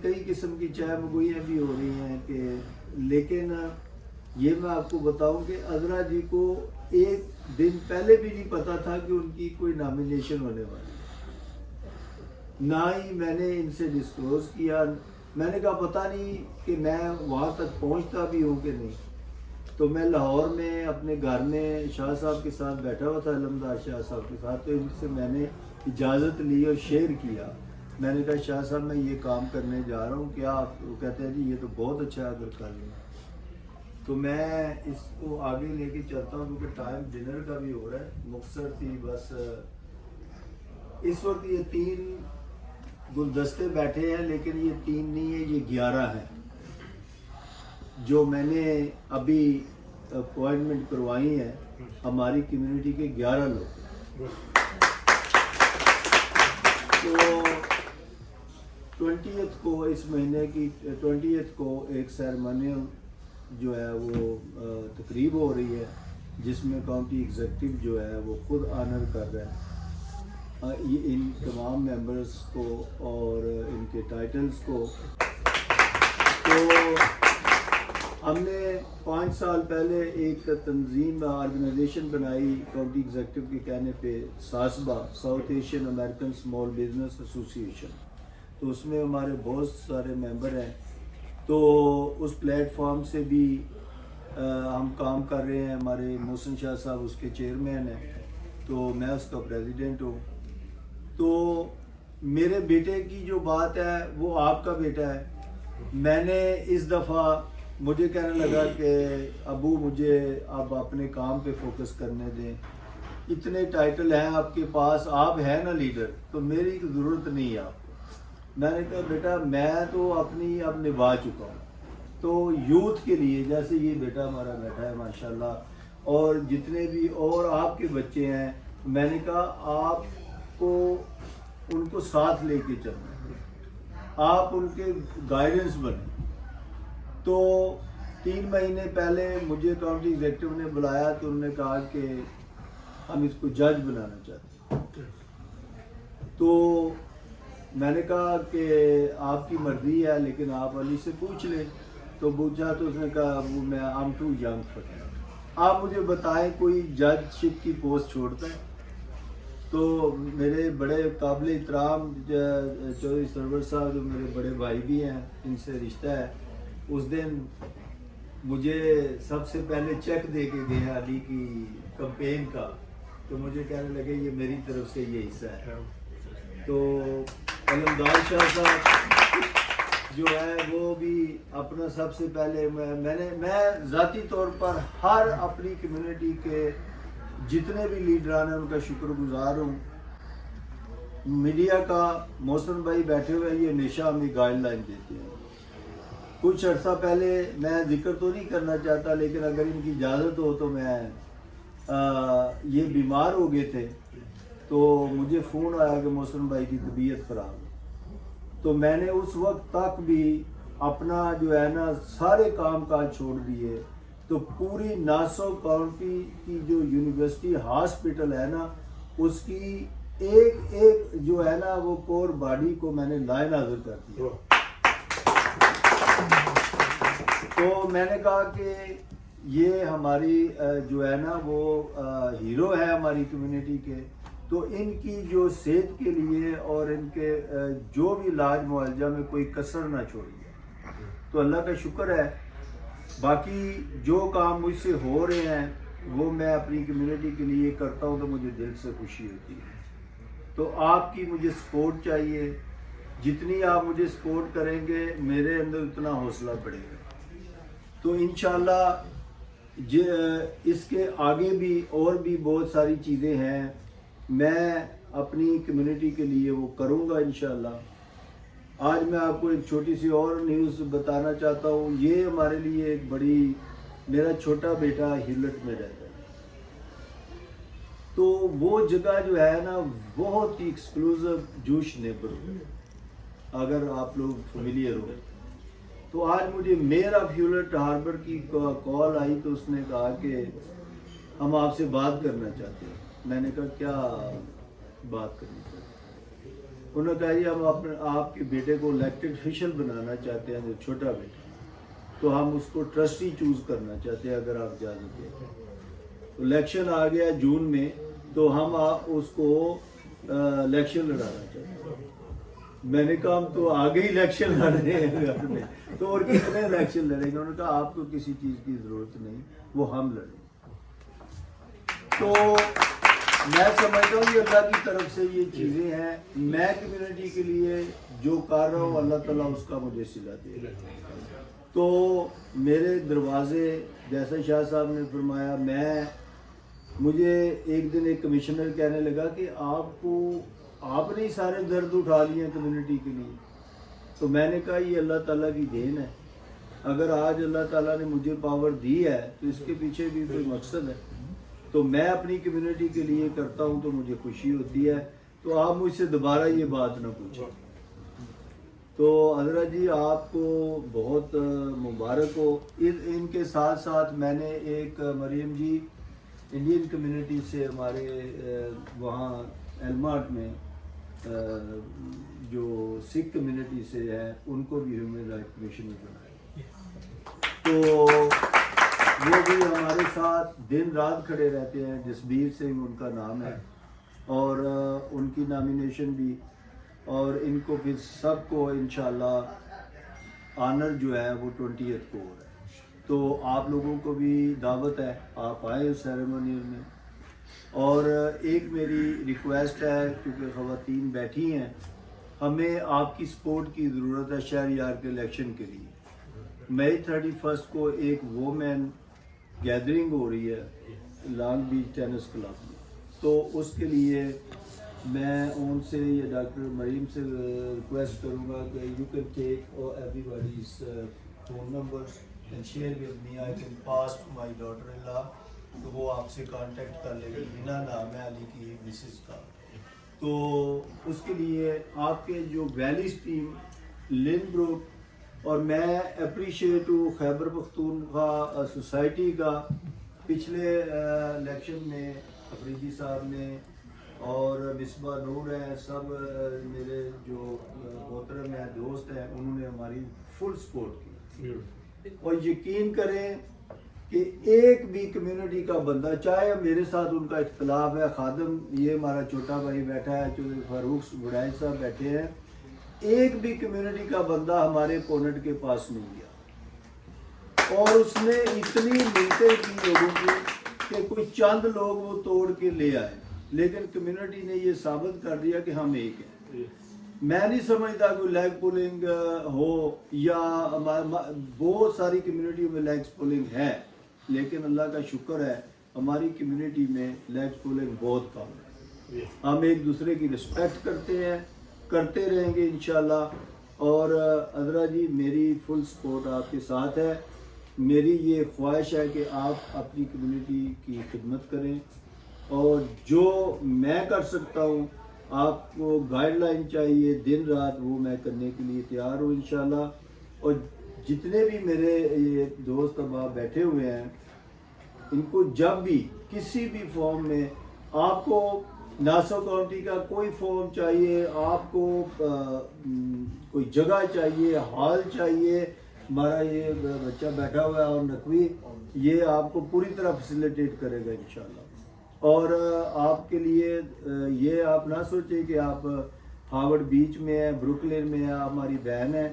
کئی قسم کی چائے مگوئیاں بھی ہو رہی ہیں کہ لیکن یہ میں آپ کو بتاؤں کہ عذرا جی کو ایک دن پہلے بھی نہیں پتا تھا کہ ان کی کوئی نامینیشن ہونے والی ہے، نہ ہی میں نے ان سے ڈسکلوز کیا۔ میں نے کہا پتہ نہیں کہ میں وہاں تک پہنچتا بھی ہوں کہ نہیں۔ تو میں لاہور میں اپنے گھر میں شاہ صاحب کے ساتھ بیٹھا ہوا تھا، علمدار شاہ صاحب کے ساتھ، تو ان سے میں نے اجازت لی اور شیئر کیا۔ میں نے کہا شاہ صاحب میں یہ کام کرنے جا رہا ہوں، کیا آپ؟ وہ کہتے ہیں جی یہ تو بہت اچھا ہے اگر کر لیں۔ تو میں اس کو آگے لے کے چلتا ہوں کیونکہ ٹائم ڈنر کا بھی ہو رہا ہے، مختصر تھی بس۔ اس وقت یہ 3 گلدستے بیٹھے ہیں، لیکن یہ 3 نہیں ہے، یہ 11 ہیں جو میں نے ابھی اپوائنٹمنٹ کروائی ہیں ہماری کمیونٹی کے 11 لوگ۔ تو 20th کو، اس مہینے کی 20th کو ایک سیرمونیل جو ہے وہ تقریب ہو رہی ہے، جس میں کاؤنٹی ایگزیکٹو جو ہے وہ خود آنر کر رہا ہے یہ ان تمام ممبرز کو اور ان کے ٹائٹلز کو۔ تو ہم نے 5 سال پہلے ایک تنظیم آرگنائزیشن بنائی کاؤنٹی ایگزیکٹو کے کہنے پہ، SASBA, South Asian American small business association. تو اس میں ہمارے بہت سارے ممبر ہیں، تو اس پلیٹ فارم سے بھی ہم کام کر رہے ہیں۔ ہمارے محسن شاہ صاحب اس کے چیئرمین ہیں، تو میں اس کا پریزیڈنٹ ہوں۔ تو میرے بیٹے کی جو بات ہے وہ آپ کا بیٹا ہے۔ میں نے اس دفعہ، مجھے کہنے لگا کہ ابو مجھے اب اپنے کام پہ فوکس کرنے دیں، اتنے ٹائٹل ہیں آپ کے پاس، آپ ہیں نا لیڈر، تو میری ضرورت نہیں ہے آپ کو۔ میں نے کہا بیٹا میں تو اپنی اب نبھا چکا ہوں، تو یوتھ کے لیے، جیسے یہ بیٹا ہمارا بیٹھا ہے ماشاءاللہ، اور جتنے بھی اور آپ کے بچے ہیں، میں نے کہا آپ کو ان کو ساتھ لے کے چلنا ہے، آپ ان کے گائیڈنس بنیں۔ تو 3 مہینے پہلے مجھے کاؤنٹی ایگزیکٹو نے بلایا، تو انہوں نے کہا کہ ہم اس کو جج بنانا چاہتے ہیں۔ تو میں نے کہا کہ آپ کی مرضی ہے، لیکن آپ علی سے پوچھ لیں۔ تو پوچھا تو اس نے کہا وہ میں I'm too young for that۔ آپ مجھے بتائیں کوئی جج شپ کی پوسٹ چھوڑتا ہے؟ تو میرے بڑے قابل احترام چودھری سرور صاحب جو میرے بڑے بھائی بھی ہیں، ان سے رشتہ ہے، اس دن مجھے سب سے پہلے چیک دے کے گیا علی کی کمپین کا، تو مجھے کہنے لگے یہ میری طرف سے یہ حصہ ہے۔ تو علمدار شاہ صاحب جو ہے وہ بھی اپنا سب سے پہلے میں ذاتی طور پر ہر اپنی کمیونٹی کے جتنے بھی لیڈران ہیں ان کا شکر گزار ہوں۔ میڈیا کا محسن بھائی بیٹھے ہوئے یہ ہمیشہ ہمیں گائیڈ لائن دیتے ہیں۔ کچھ عرصہ پہلے، میں ذکر تو نہیں کرنا چاہتا لیکن اگر ان کی اجازت ہو تو میں یہ بیمار ہو گئے تھے، تو مجھے فون آیا کہ محسن بھائی کی طبیعت خراب ہے۔ تو میں نے اس وقت تک بھی اپنا جو ہے نا سارے کام کاج چھوڑ دیے، تو پوری ناسو کاؤنٹی کی جو یونیورسٹی ہاسپٹل ہے نا، اس کی ایک جو ہے نا وہ کور باڈی کو میں نے لائن حاضر کر دیا۔ تو میں نے کہا کہ یہ ہماری جو ہے نا وہ ہیرو ہے ہماری کمیونٹی کے، تو ان کی جو صحت کے لیے اور ان کے جو بھی علاج معالجہ میں کوئی کسر نہ چھوڑیے۔ تو اللہ کا شکر ہے، باقی جو کام مجھ سے ہو رہے ہیں وہ میں اپنی کمیونٹی کے لیے کرتا ہوں، تو مجھے دل سے خوشی ہوتی ہے۔ تو آپ کی مجھے سپورٹ چاہیے، جتنی آپ مجھے سپورٹ کریں گے میرے اندر اتنا حوصلہ بڑھے گا۔ تو انشاءاللہ اس کے آگے بھی اور بھی بہت ساری چیزیں ہیں، میں اپنی کمیونٹی کے لیے وہ کروں گا انشاءاللہ۔ آج میں آپ کو ایک چھوٹی سی اور نیوز بتانا چاہتا ہوں۔ یہ ہمارے لیے ایک بڑی، میرا چھوٹا بیٹا ہیولٹ میں رہتا ہے، تو وہ جگہ جو ہے نا بہت ہی ایکسکلوزو جوش نیبرہڈ، اگر آپ لوگ فیملیئر ہو۔ تو آج مجھے میئر آف ہیولٹ ہاربر کی کال آئی، تو اس نے کہا کہ ہم آپ سے بات کرنا چاہتے ہیں۔ میں نے کہا کیا بات کرنی چاہتے ہیں؟ انہوں نے کہا جی ہم آپ کے بیٹے کو الیکٹڈ افیشل بنانا چاہتے ہیں، جو چھوٹا بیٹا، تو ہم اس کو ٹرسٹی چوز کرنا چاہتے ہیں اگر آپ اجازت دیں۔ الیکشن آ گیا جون میں، تو ہم اس کو الیکشن لڑانا چاہتے ہیں۔ میں نے کہا ہم تو آگے ہی الیکشن لڑ رہے ہیں گھر میں، تو اور کتنے الیکشن لڑیں گے؟ انہوں نے کہا آپ کو کسی چیز کی ضرورت نہیں، وہ ہم لڑیں گے۔ تو میں سمجھتا ہوں کہ اللہ کی طرف سے یہ چیزیں ہیں، میں کمیونٹی کے لیے جو کر رہا ہوں اللہ تعالیٰ اس کا مجھے صلہ دے رہا ہے۔ تو میرے دروازے، جیسا شاہ صاحب نے فرمایا، مجھے ایک دن ایک کمشنر کہنے لگا کہ آپ نے ہی سارے درد اٹھا لیے ہیں کمیونٹی کے لیے۔ تو میں نے کہا یہ اللہ تعالیٰ کی دین ہے، اگر آج اللہ تعالیٰ نے مجھے پاور دی ہے تو اس کے پیچھے بھی کوئی مقصد ہے، تو میں اپنی کمیونٹی کے لیے کرتا ہوں تو مجھے خوشی ہوتی ہے۔ تو آپ مجھ سے دوبارہ یہ بات نہ پوچھیں۔ تو حضرت جی آپ کو بہت مبارک ہو۔ ان کے ساتھ ساتھ میں نے ایک مریم جی انڈین کمیونٹی سے ہمارے وہاں ایلمارٹ میں جو سکھ کمیونٹی سے ہے ان کو بھی ہیومن رائٹ کمیشنر بنایا، تو وہ بھی ہمارے ساتھ دن رات کھڑے رہتے ہیں۔ جسبیر سنگھ ان کا نام ہے، اور ان کی نامینیشن بھی، اور ان کو پھر سب کو انشاءاللہ آنر جو ہے وہ 20 کو ہو رہا ہے۔ تو آپ لوگوں کو بھی دعوت ہے، آپ آئے اس سیریمونیل میں۔ اور ایک میری ریکویسٹ ہے، کیونکہ خواتین بیٹھی ہیں، ہمیں آپ کی سپورٹ کی ضرورت ہے شہریار کے الیکشن کے لیے۔ مئی 31 کو ایک وومین گیدرنگ ہو رہی ہے لانگ بیچ ٹینس کلب میں، تو اس کے لیے میں ان سے یا ڈاکٹر مریم سے ریکویسٹ کروں گا کہ you can take everybody's phone numbers and share with me, I can pass to my daughter in law, تو وہ آپ سے کانٹیکٹ کر لے گی۔ ہنا نام ہے علی کی مسز کا۔ تو اس کے لیے آپ کے جو ویلیز ٹیم لن گروپ، اور میں اپریشیٹ ہوں خیبر پختونخوا سوسائٹی کا، پچھلے الیکشن میں افریدی صاحب نے اور مصباح نور ہیں، سب میرے جو محترم ہیں، دوست ہیں، انہوں نے ہماری فل سپورٹ کی۔ اور یقین کریں کہ ایک بھی کمیونٹی کا بندہ، چاہے میرے ساتھ ان کا اختلاف ہے، خادم یہ ہمارا چھوٹا بھائی بیٹھا ہے، جو فاروق بڑائی صاحب بیٹھے ہیں، ایک بھی کمیونٹی کا بندہ ہمارے اپوننٹ کے پاس نہیں گیا، اور اس نے اتنی منتیں کی لوگوں کی کہ کوئی چند لوگ وہ توڑ کے لے آئے، لیکن کمیونٹی نے یہ ثابت کر دیا کہ ہم ایک ہیں۔ میں نہیں سمجھتا کوئی لیگ پولنگ ہو، یا بہت ساری کمیونٹیوں میں لیگ پولنگ ہے، لیکن اللہ کا شکر ہے ہماری کمیونٹی میں لیگ پولنگ بہت کم ہے۔ ہم ایک دوسرے کی رسپیکٹ کرتے ہیں، کرتے رہیں گے انشاءاللہ۔ اور حضرت جی میری فل سپورٹ آپ کے ساتھ ہے۔ میری یہ خواہش ہے کہ آپ اپنی کمیونٹی کی خدمت کریں، اور جو میں کر سکتا ہوں، آپ کو گائیڈ لائن چاہیے دن رات، وہ میں کرنے کے لیے تیار ہوں انشاءاللہ۔ اور جتنے بھی میرے یہ دوست احباب بیٹھے ہوئے ہیں، ان کو جب بھی کسی بھی فارم میں آپ کو ناسو کاؤنٹی کا کوئی فارم چاہیے، آپ کو کوئی جگہ چاہیے، ہال چاہیے، ہمارا یہ بچہ بیٹھا ہوا ہے اور نقوی، یہ آپ کو پوری طرح فیسیلیٹیٹ کرے گا انشاءاللہ۔ اور آپ کے لیے یہ آپ نہ سوچیں کہ آپ ہاورڈ بیچ میں ہیں، بروکلین میں ہیں، آپ ہماری بہن ہیں،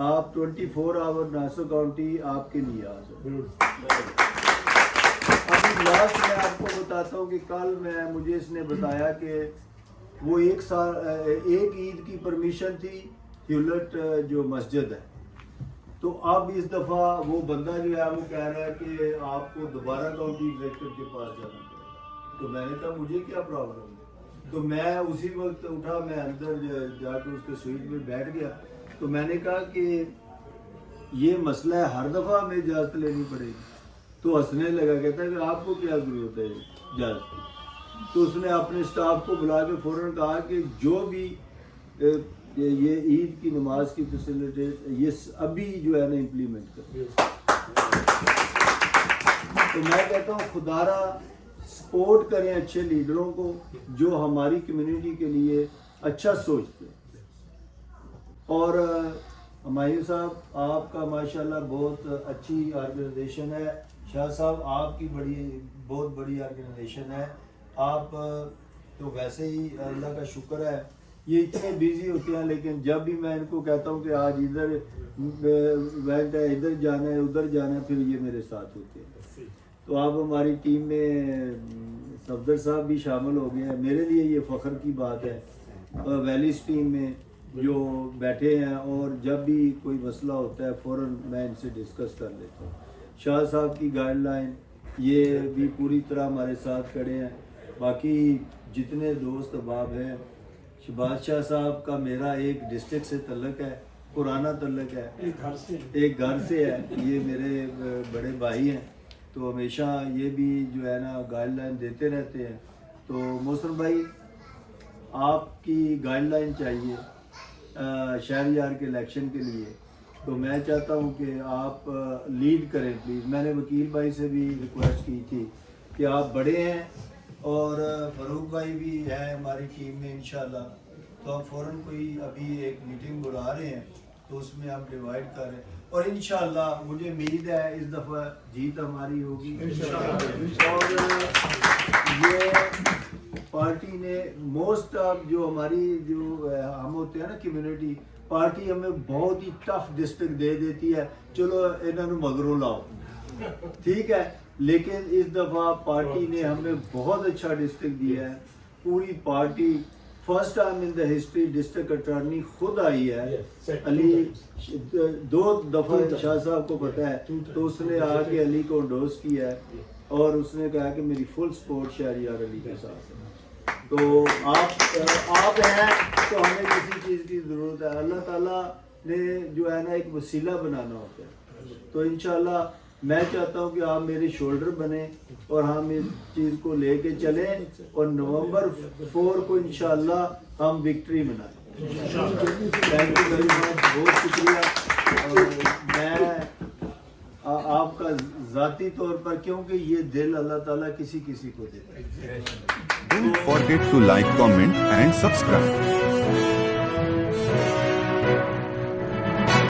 آپ 24 آور ناسو کاؤنٹی آپ کے لیے حاضر۔ ابھی لاسٹ میں آپ کو بتاتا ہوں کہ کل مجھے اس نے بتایا کہ وہ ایک عید کی پرمیشن تھی ہیولٹ جو مسجد ہے، تو اب اس دفعہ وہ بندہ جو ہے وہ کہہ رہا ہے کہ آپ کو دوبارہ کاؤنٹی ڈائریکٹر کے پاس جانا پڑے گا۔ تو میں نے کہا مجھے کیا پرابلم ہے؟ تو میں اسی وقت اٹھا، میں اندر جا کے اس کے سوئٹ میں بیٹھ گیا، تو میں نے کہا کہ یہ مسئلہ ہے، ہر دفعہ ہمیں اجازت لینی پڑے گی۔ تو ہنسنے لگا، کہتا ہے کہ آپ کو کیا ضرورت ہے اجازت کی؟ تو اس نے اپنے سٹاف کو بلا کے فوراً کہا کہ جو بھی یہ عید کی نماز کی فیسلٹی یہ ابھی جو ہے نا امپلیمنٹ کر۔ تو میں کہتا ہوں خدا را سپورٹ کریں اچھے لیڈروں کو جو ہماری کمیونٹی کے لیے اچھا سوچتے ہیں۔ اور ہمایوں صاحب آپ کا ماشاءاللہ بہت اچھی آرگنائزیشن ہے. شاہ صاحب آپ کی بہت بڑی آرگنائزیشن ہے. آپ تو ویسے ہی اللہ کا شکر ہے یہ اتنے بیزی ہوتے ہیں, لیکن جب بھی میں ان کو کہتا ہوں کہ آج ادھر ایونٹ ہے, ادھر جانا ہے, ادھر جانا ہے, پھر یہ میرے ساتھ ہوتے ہیں. تو آپ ہماری ٹیم میں صفدر صاحب بھی شامل ہو گئے ہیں. میرے لیے یہ فخر کی بات ہے ویلیز ٹیم میں جو بیٹھے ہیں, اور جب بھی کوئی مسئلہ ہوتا ہے فوراً میں ان سے ڈسکس کر لیتا ہوں. شاہ صاحب کی گائیڈ لائن یہ بھی پوری طرح ہمارے ساتھ کھڑے ہیں. باقی جتنے دوست احباب ہیں, شہباز شاہ صاحب کا میرا ایک ڈسٹرکٹ سے تعلق ہے, پرانا تعلق ہے, ایک گھر سے ہے, یہ میرے بڑے بھائی ہیں. تو ہمیشہ یہ بھی جو ہے نا گائیڈ لائن دیتے رہتے ہیں. تو محسن بھائی آپ کی گائیڈ لائن چاہیے شہریار کے الیکشن کے لیے, تو میں چاہتا ہوں کہ آپ لیڈ کریں پلیز. میں نے وکیل بھائی سے بھی ریکویسٹ کی تھی کہ آپ بڑے ہیں اور فاروق بھائی بھی ہیں ہماری ٹیم میں انشاءاللہ, تو آپ فوراً کوئی ابھی ایک میٹنگ بلا رہے ہیں تو اس میں آپ ڈیوائڈ کر رہے ہیں, اور انشاءاللہ مجھے امید ہے اس دفعہ جیت ہماری ہوگی. اور یہ پارٹی نے موسٹ آف جو ہماری جو ہم ہوتے ہیں نا کمیونٹی, پارٹی ہمیں بہت ہی ٹف ڈسٹرکٹ دے دیتی ہے, چلو انہوں نے مگروں لاؤ, ٹھیک ہے, لیکن اس دفعہ پارٹی نے ہمیں بہت اچھا ڈسٹرکٹ دیا ہے. پوری party first time in the history district attorney خود آئی ہے. علی 2 دفعہ شاہ صاحب کو پتہ ہے, تو اس نے آ کے علی کو انڈوس کیا ہے اور اس نے کہا کہ میری فل سپورٹ شہریار علی کے ساتھ ہے. تو آپ ہیں تو ہمیں کسی چیز کی ضرورت ہے. اللہ تعالیٰ نے جو ہے نا ایک وسیلہ بنانا ہوتا ہے, تو انشاءاللہ میں چاہتا ہوں کہ آپ میرے شولڈر بنیں اور ہم اس چیز کو لے کے چلیں, اور نومبر 4 کو انشاءاللہ ہم وکٹری منائیں. تھینک یو ویری مچ, بہت شکریہ. اور میں آپ کا ذاتی طور پر, کیونکہ یہ دل اللہ تعالیٰ کسی کسی کو دیتا ہے. Don't forget to like, comment and subscribe.